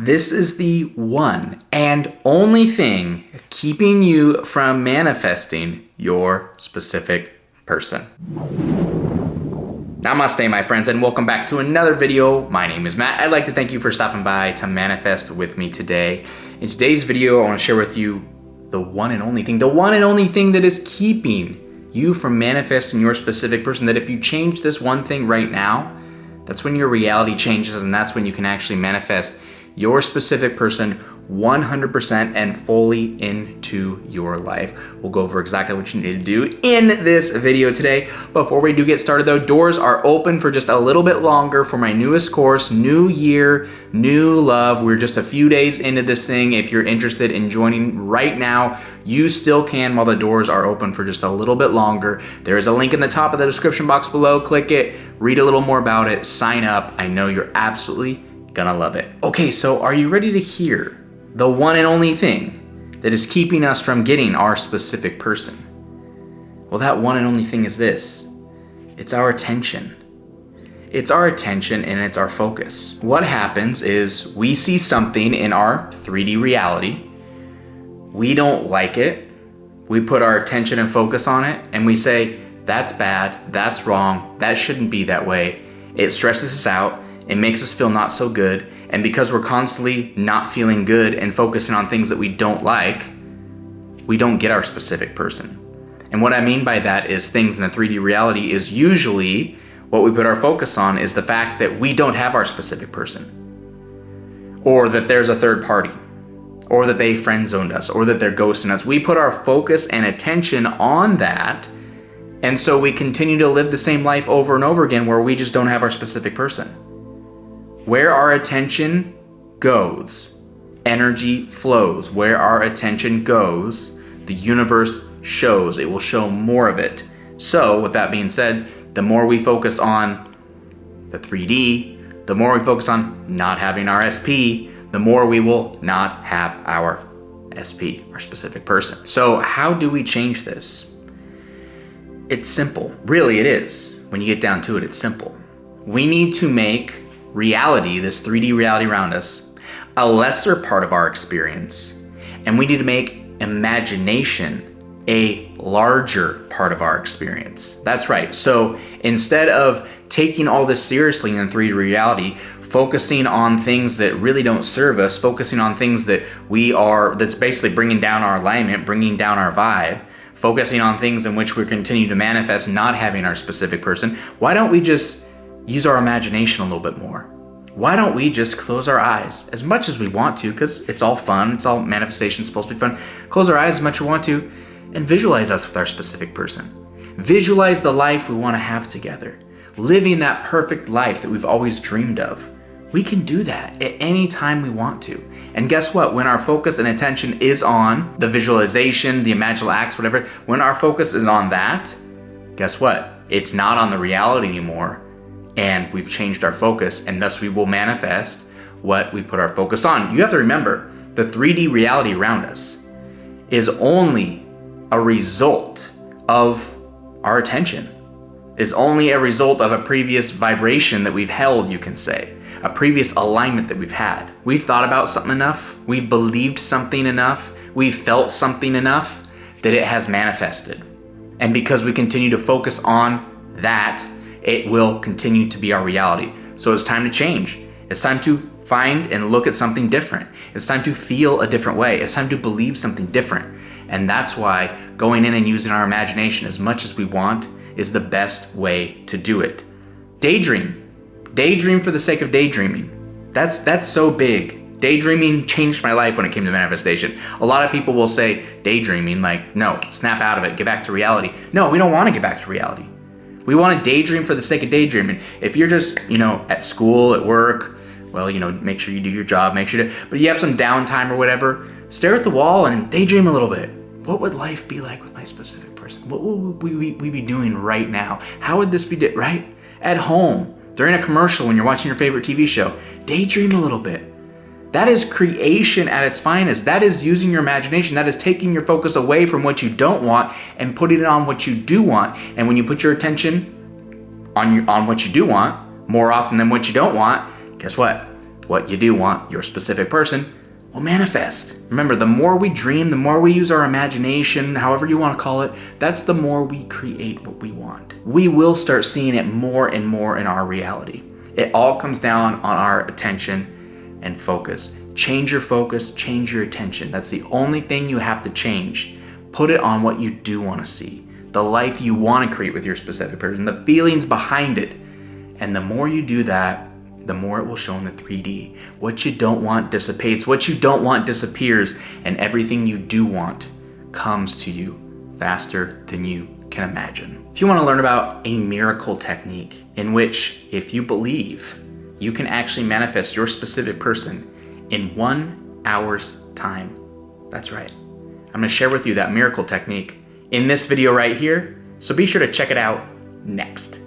This is the one and only thing keeping you from manifesting your specific person. Namaste, my friends, and welcome back to another video. My name is Matt. I'd like to thank you for stopping by to manifest with me today. In today's video, I want to share with you the one and only thing that is keeping you from manifesting your specific person. That if you change this one thing right now, that's when your reality changes, and that's when you can actually manifest your specific person 100% and fully into your life. We'll go over exactly what you need to do in this video today. Before we do get started though, doors are open for just a little bit longer for my newest course, New Year, New Love. We're just a few days into this thing. If you're interested in joining right now, you still can while the doors are open for just a little bit longer. There is a link in the top of the description box below. Click it, read a little more about it, sign up. I know you're absolutely gonna love it. Okay, so are you ready to hear the one and only thing that is keeping us from getting our specific person? Well, that one and only thing is this. It's our attention. It's our attention and it's our focus. What happens is we see something in our 3D reality. We don't like it. We put our attention and focus on it and we say, that's bad, that's wrong, that shouldn't be that way. It stresses us out. It makes us feel not so good, and because we're constantly not feeling good and focusing on things that we don't like, we don't get our specific person. And what I mean by that is things in the 3D reality is usually what we put our focus on is the fact that we don't have our specific person, or that there's a third party, or that they friend zoned us, or that they're ghosting us. We put our focus and attention on that, and so we continue to live the same life over and over again where we just don't have our specific person. Where our attention goes, energy flows. Where our attention goes, the universe shows. It will show more of it. So with that being said, the more we focus on the 3D, the more we focus on not having our SP, the more we will not have our SP, our specific person. So how do we change this? It's simple. Really, it is. When you get down to it, it's simple. We need to make reality, this 3D reality around us, a lesser part of our experience, and we need to make imagination a larger part of our experience. That's right. So instead of taking all this seriously in 3D reality, focusing on things that really don't serve us, focusing on things that that's basically bringing down our alignment, bringing down our vibe, focusing on things in which we continue to manifest not having our specific person, why don't we just use our imagination a little bit more? Why don't we just close our eyes as much as we want to, because it's all fun, it's all manifestation, it's supposed to be fun. Close our eyes as much as we want to and visualize us with our specific person. Visualize the life we want to have together, living that perfect life that we've always dreamed of. We can do that at any time we want to. And guess what? When our focus and attention is on the visualization, the imaginal acts, whatever, when our focus is on that, guess what? It's not on the reality anymore. And we've changed our focus, and thus we will manifest what we put our focus on. You have to remember, the 3D reality around us is only a result of our attention, is only a result of a previous vibration that we've held, you can say, a previous alignment that we've had. We've thought about something enough, we've believed something enough, we've felt something enough that it has manifested. And because we continue to focus on that, it will continue to be our reality. So it's time to change. It's time to find and look at something different. It's time to feel a different way. It's time to believe something different. And that's why going in and using our imagination as much as we want is the best way to do it. Daydream. Daydream for the sake of daydreaming. That's so big. Daydreaming changed my life when it came to manifestation. A lot of people will say daydreaming, like, no, snap out of it, get back to reality. No, we don't want to get back to reality. We want to daydream for the sake of daydreaming. If you're just, at school, at work, well, make sure you do your job, but you have some downtime or whatever, stare at the wall and daydream a little bit. What would life be like with my specific person? What would we be doing right now? How would this be, right? At home, during a commercial when you're watching your favorite TV show, daydream a little bit. That is creation at its finest. That is using your imagination. That is taking your focus away from what you don't want and putting it on what you do want. And when you put your attention on what you do want more often than what you don't want, guess what? what you do want, your specific person, will manifest. Remember, the more we dream, the more we use our imagination, however you want to call it, that's the more we create what we want. We will start seeing it more and more in our reality. It all comes down on our attention and focus. Change your focus, change your attention. That's the only thing you have to change. Put it on what you do want to see, the life you want to create with your specific person, the feelings behind it. And the more you do that, the more it will show in the 3D. What you don't want dissipates, what you don't want disappears, and everything you do want comes to you faster than you can imagine. If you want to learn about a miracle technique in which, if you believe, you can actually manifest your specific person in 1 hour's time. That's right. I'm going to share with you that miracle technique in this video right here, so be sure to check it out next.